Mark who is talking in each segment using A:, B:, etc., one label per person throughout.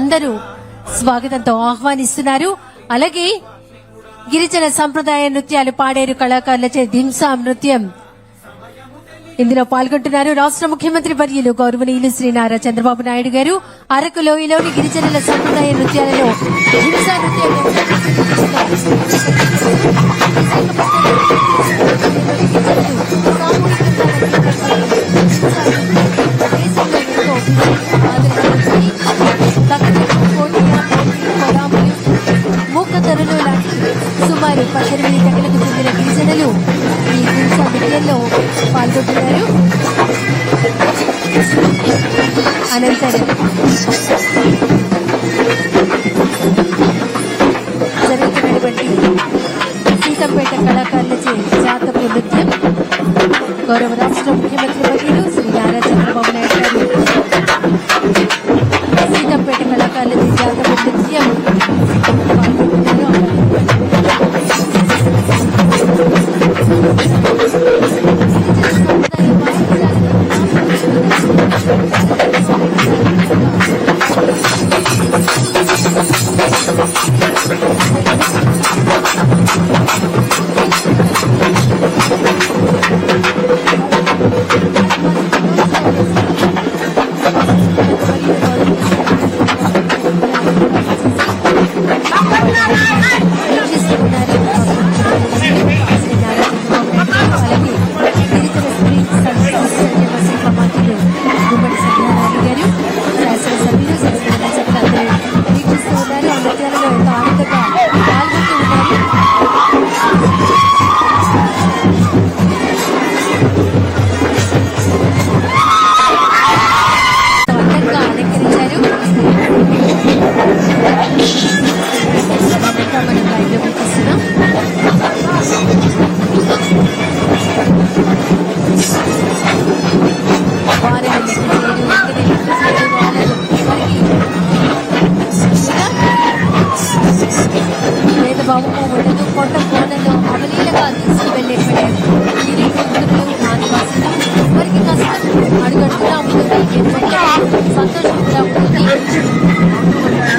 A: అందరూ స్వాగతంతో ఆహ్వానిస్తున్నారు. అలాగే గిరిజన సంప్రదాయ నృత్యాలు పాడేరు కళాకారులచే దింసా నృత్యం ఇందులో పాల్గొంటున్నారు. రాష్ట్ర ముఖ్యమంత్రి వర్యులు గౌరవనీయులు శ్రీ నారా చంద్రబాబు నాయుడు గారు అరకు లోయలోని గిరిజనుల సంప్రదాయ నృత్యాలలో దింసా నృత్యం మూకతరులు లాంటి సుమారు 18 తెగలకు చెందిన గిరిజనులు ఈ దింసా నృత్యంలో పాల్గొంటున్నారు. అనంతరం జరుగుతున్నటువంటి సీతంపేట కళాకారులచే జాతపు నృత్యం గౌరవ రాష్ట్ర ముఖ్యమంత్రి వర్యులు శ్రీ నారా చంద్రబాబు నాయుడు గారు సీతంపేట కళాకారులచే జాతపు నృత్యం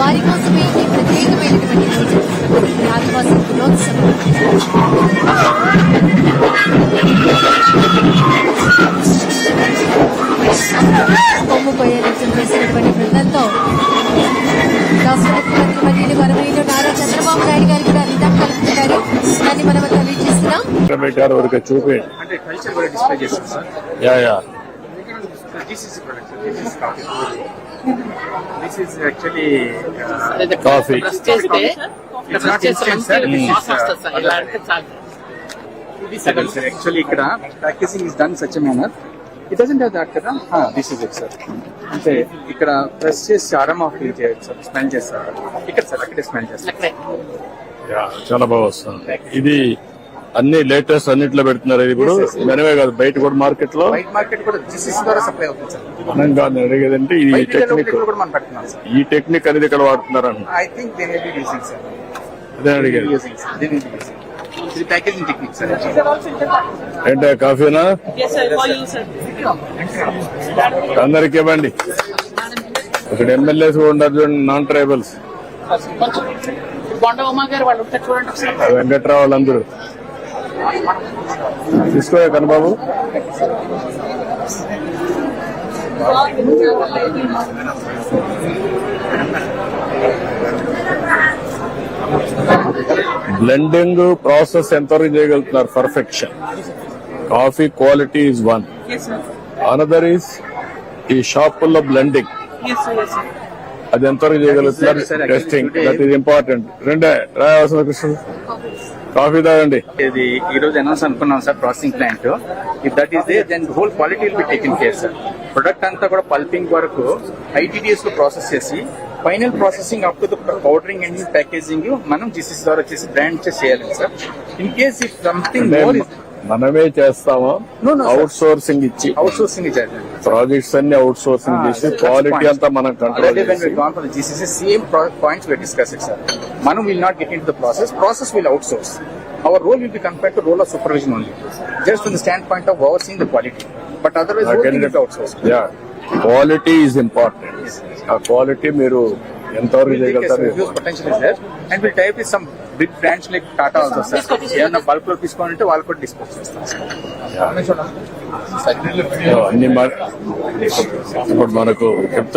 A: వారి కోసమే ఈ ప్రత్యేకమైనటువంటి రోజు ఆదివాసీ దినోత్సవం. కొమ్ముపోయే నృత్యం చేసినటువంటి బృందంతో రాష్ట్ర ముఖ్యమంత్రి వర్యులు గౌరవనీయులు నారా చంద్రబాబు నాయుడు గారు కూడా రిధం కలుపుతున్నారు. దాన్ని మనం అంతా వీక్షిస్తున్నాం.
B: This is actually
C: coffee.
B: It's not instant, sir. Actually, packaging is done in such a manner. It doesn't have that కదా. This is it, sir. అంటే ఇక్కడ ప్రెస్ చేసి ఆరామ ఫీల్ చేయొచ్చు సార్. స్మెల్ చేస్తారు ఇక్కడ సార్, అక్కడే స్మెల్ చేస్తారు.
C: చాలా బాగా వస్తుంది. ఇది అన్ని లేటెస్ట్ అన్నిట్లో పెడుతున్నారు. ఇది ఇప్పుడు మనమే కాదు, బయట కూడా మార్కెట్ లో
B: వైట్ మార్కెట్ కూడా జీసీసీ ద్వారా సప్లై అవుతుంది సార్.
C: మనం కాదు అడిగేదంటే ఈ టెక్నిక్,
B: మనం పెడుతున్నాం సార్.
C: ఈ టెక్నిక్ అనేది ఇక్కడ వాడుతున్నారు అన్న.
B: I think they may be using sir.
C: అదే అడిగేది.
B: ఇది ప్యాకేజింగ్ టెక్నిక్ సార్.
C: ఏంటో కాఫీనా? అందరికి ఇవ్వండి. ఇక్కడ ఎమ్మెల్యేస్ కూడా ఉన్నారు చూడండి, నాన్ ట్రైబల్స్, వెంకట్రావు వాళ్ళందరూ తీసుకో కన్నబాబు. బ్లెండింగ్ ప్రాసెస్ ఎంతవరకు చేయగలుగుతున్నారు? Perfection. Coffee quality is one. Another is ఈ షాపుల్లో బ్లెండింగ్. అది ఎంతవరకు చేయగలుగుతున్నారు? Testing, that is important. రెండే రాయవలసిన కృష్ణ కాఫీ తాగండి.
B: ఇది ఈ రోజు అనౌన్స్ అనుకున్నాం sir, processing plant. If that is there then whole quality will be taken care sir. Product అంతా కూడా పల్పింగ్ వరకు ఐటీడీఎస్ లో ప్రాసెస్ చేసి final processing up to the powdering and packaging మనం జీసీసీ ద్వారా చేసి బ్రాండ్ చేయాలి sir. In case if something more
C: మనమే చేస్తామా? అవుట్ సోర్సింగ్ ఇచ్చి ప్రాజెక్ట్స్ అన్ని అవుట్ సోర్సింగ్ చేసి క్వాలిటీ అంతా మనం కంట్రోల్
B: చేసి same points we discussed sir. Manu will not get into the process will outsource. Our role will be compared to role of supervision only, just from the standpoint of overseeing the quality, but otherwise we will outsource.
C: Yeah, quality is important. ఆ quality మీరు ఎంతవరకు చేయగలుగుతారు?
B: Huge potential sir and will type with some big brands like Tata also sir. ఏమన్నా bulk లో తీసుకోవాలంటే వాళ్ళు కూడా dispose చేస్తాం సార్.
C: అన్ని ఇప్పుడు మనకు చెప్తా